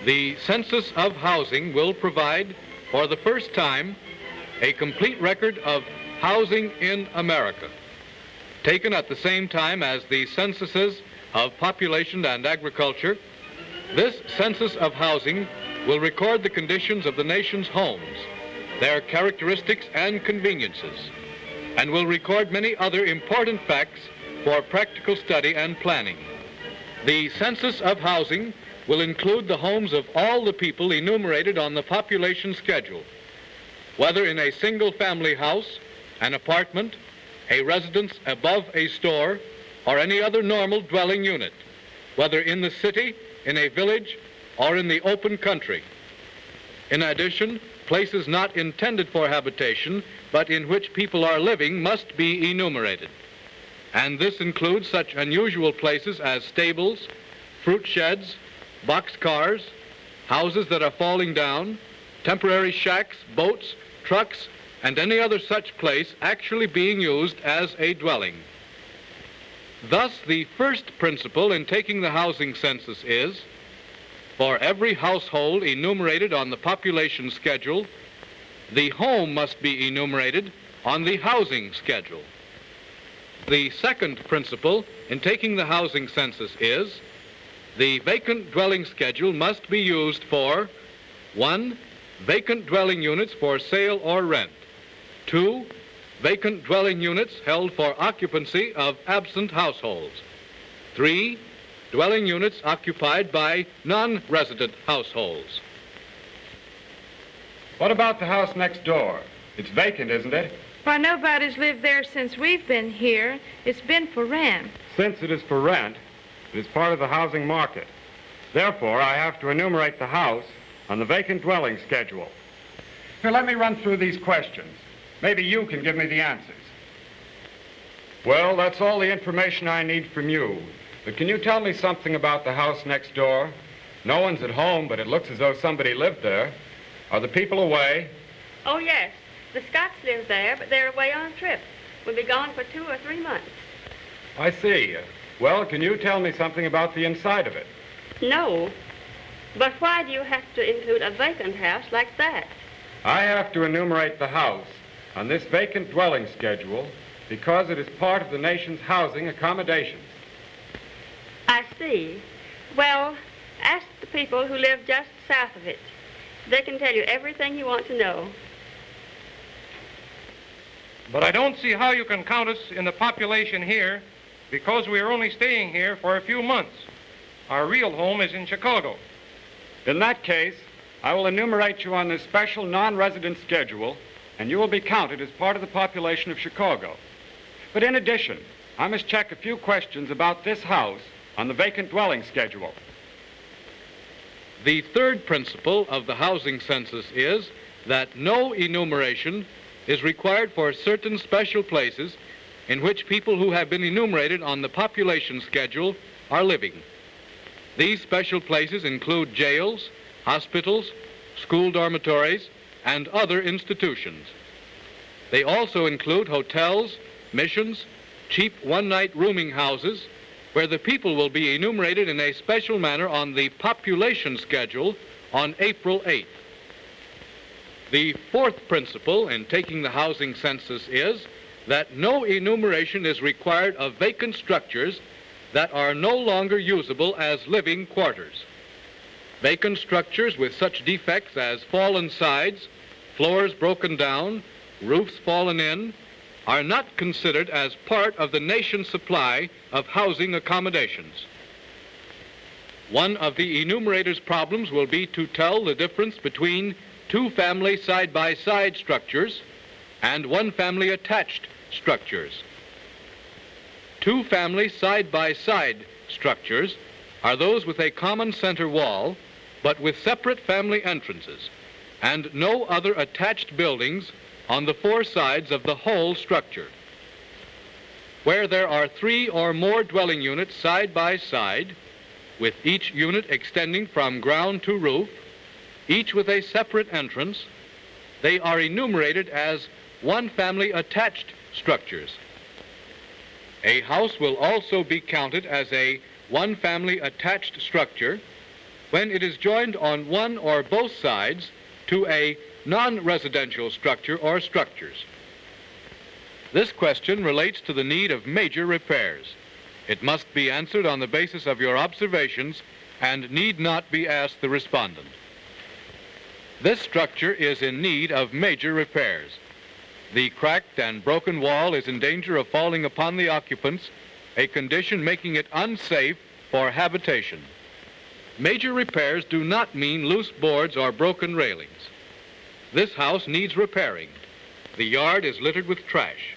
The Census of Housing will provide, for the first time, a complete record of housing in America, taken at the same time as the censuses of population and agriculture. This Census of Housing will record the conditions of the nation's homes, their characteristics and conveniences, and will record many other important facts for practical study and planning. The Census of Housing will include the homes of all the people enumerated on the population schedule, whether in a single-family house, an apartment, a residence above a store, or any other normal dwelling unit, whether in the city, in a village, or in the open country. In addition, places not intended for habitation, but in which people are living, must be enumerated. And this includes such unusual places as stables, fruit sheds, boxcars, houses that are falling down, temporary shacks, boats, trucks, and any other such place actually being used as a dwelling. Thus, the first principle in taking the housing census is, for every household enumerated on the population schedule, the home must be enumerated on the housing schedule. The second principle in taking the housing census is, the vacant dwelling schedule must be used for 1. Vacant dwelling units for sale or rent. 2. Vacant dwelling units held for occupancy of absent households. 3. Dwelling units occupied by non-resident households. What about the house next door? It's vacant, isn't it? Why, nobody's lived there since we've been here. It's been for rent. Since it is for rent, it is part of the housing market. Therefore, I have to enumerate the house on the vacant dwelling schedule. Here, let me run through these questions. Maybe you can give me the answers. Well, that's all the information I need from you. But can you tell me something about the house next door? No one's at home, but it looks as though somebody lived there. Are the people away? Oh, yes. The Scotts live there, but they're away on a trip. We'll be gone for 2 or 3 months. I see. Well, can you tell me something about the inside of it? No. But why do you have to include a vacant house like that? I have to enumerate the house on this vacant dwelling schedule because it is part of the nation's housing accommodations. I see. Well, ask the people who live just south of it. They can tell you everything you want to know. But I don't see how you can count us in the population here because we are only staying here for a few months. Our real home is in Chicago. In that case, I will enumerate you on this special non-resident schedule, and you will be counted as part of the population of Chicago. But in addition, I must check a few questions about this house on the vacant dwelling schedule. The third principle of the housing census is that no enumeration is required for certain special places in which people who have been enumerated on the population schedule are living. These special places include jails, hospitals, school dormitories, and other institutions. They also include hotels, missions, cheap one-night rooming houses, where the people will be enumerated in a special manner on the population schedule on April 8th. The fourth principle in taking the housing census is that no enumeration is required of vacant structures that are no longer usable as living quarters. Vacant structures with such defects as fallen sides, floors broken down, roofs fallen in, are not considered as part of the nation's supply of housing accommodations. One of the enumerator's problems will be to tell the difference between two-family side-by-side structures and one-family attached structures. Two-family side-by-side structures are those with a common center wall, but with separate family entrances, and no other attached buildings on the 4 sides of the whole structure. Where there are 3 or more dwelling units side by side, with each unit extending from ground to roof, each with a separate entrance, they are enumerated as one-family attached structures. A house will also be counted as a one-family attached structure when it is joined on one or both sides to a non-residential structure or structures. This question relates to the need of major repairs. It must be answered on the basis of your observations and need not be asked the respondent. This structure is in need of major repairs. The cracked and broken wall is in danger of falling upon the occupants, a condition making it unsafe for habitation. Major repairs do not mean loose boards or broken railings. This house needs repairing. The yard is littered with trash.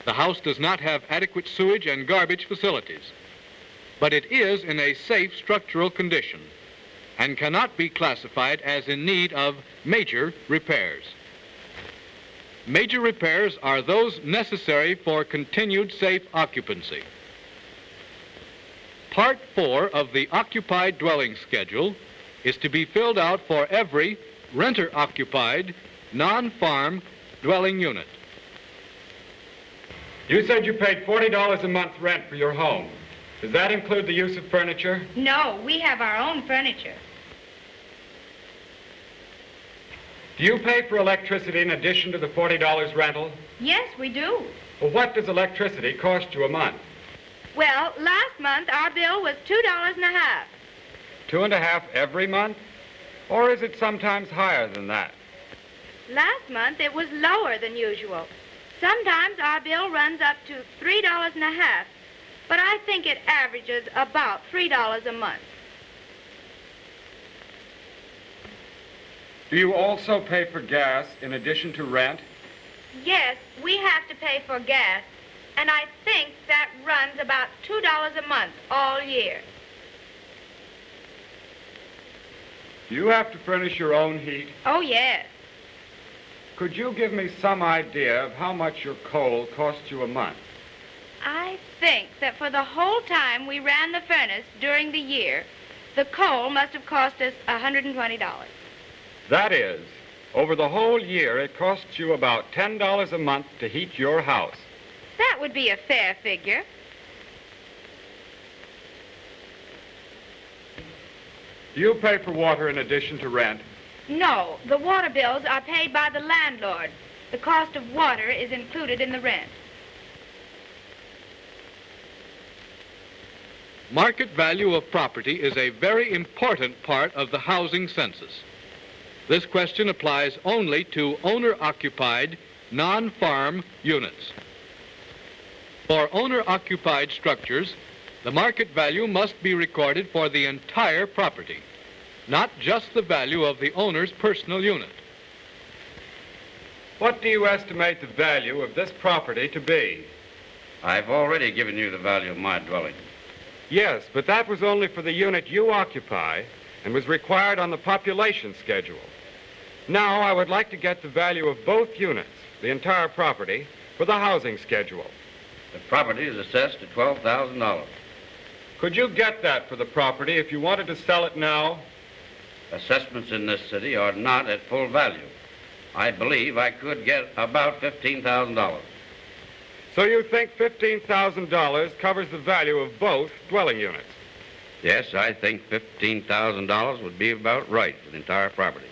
The house does not have adequate sewage and garbage facilities, but it is in a safe structural condition and cannot be classified as in need of major repairs. Major repairs are those necessary for continued safe occupancy. Part 4 of the occupied dwelling schedule is to be filled out for every renter-occupied, non-farm dwelling unit. You said you paid $40 a month rent for your home. Does that include the use of furniture? No, we have our own furniture. Do you pay for electricity in addition to the $40 rental? Yes, we do. Well, what does electricity cost you a month? Well, last month our bill was $2.50. $2.50 every month? Or is it sometimes higher than that? Last month it was lower than usual. Sometimes our bill runs up to $3.50, but I think it averages about $3 a month. Do you also pay for gas in addition to rent? Yes, we have to pay for gas, and I think that runs about $2 a month all year. Do you have to furnish your own heat? Oh, yes. Could you give me some idea of how much your coal costs you a month? I think that for the whole time we ran the furnace during the year, the coal must have cost us $120. That is, over the whole year, it costs you about $10 a month to heat your house. That would be a fair figure. Do you pay for water in addition to rent? No, the water bills are paid by the landlord. The cost of water is included in the rent. Market value of property is a very important part of the housing census. This question applies only to owner-occupied, non-farm units. For owner-occupied structures, the market value must be recorded for the entire property, not just the value of the owner's personal unit. What do you estimate the value of this property to be? I've already given you the value of my dwelling. Yes, but that was only for the unit you occupy and was required on the population schedule. Now I would like to get the value of both units, the entire property, for the housing schedule. The property is assessed at $12,000. Could you get that for the property if you wanted to sell it now? Assessments in this city are not at full value. I believe I could get about $15,000. So you think $15,000 covers the value of both dwelling units? Yes, I think $15,000 would be about right for the entire property.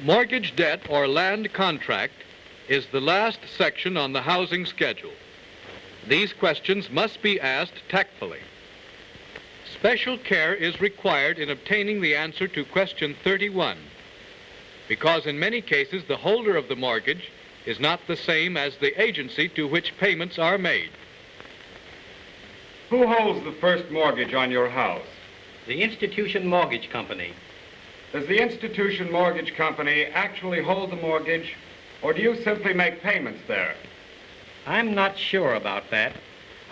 Mortgage debt or land contract is the last section on the housing schedule. These questions must be asked tactfully. Special care is required in obtaining the answer to question 31, because in many cases the holder of the mortgage is not the same as the agency to which payments are made. Who holds the first mortgage on your house? The Institution Mortgage Company. Does the Institution Mortgage Company actually hold the mortgage, or do you simply make payments there? I'm not sure about that.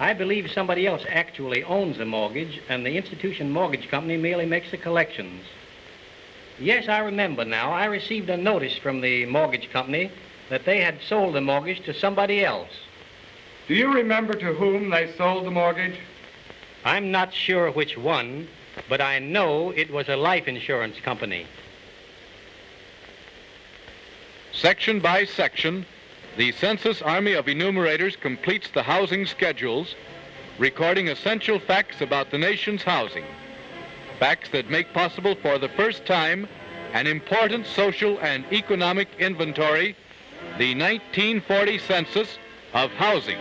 I believe somebody else actually owns the mortgage, and the Institution Mortgage Company merely makes the collections. Yes, I remember now. I received a notice from the mortgage company that they had sold the mortgage to somebody else. Do you remember to whom they sold the mortgage? I'm not sure which one, but I know it was a life insurance company. Section by section, the Census Army of Enumerators completes the housing schedules, recording essential facts about the nation's housing, facts that make possible for the first time an important social and economic inventory, the 1940 Census of Housing.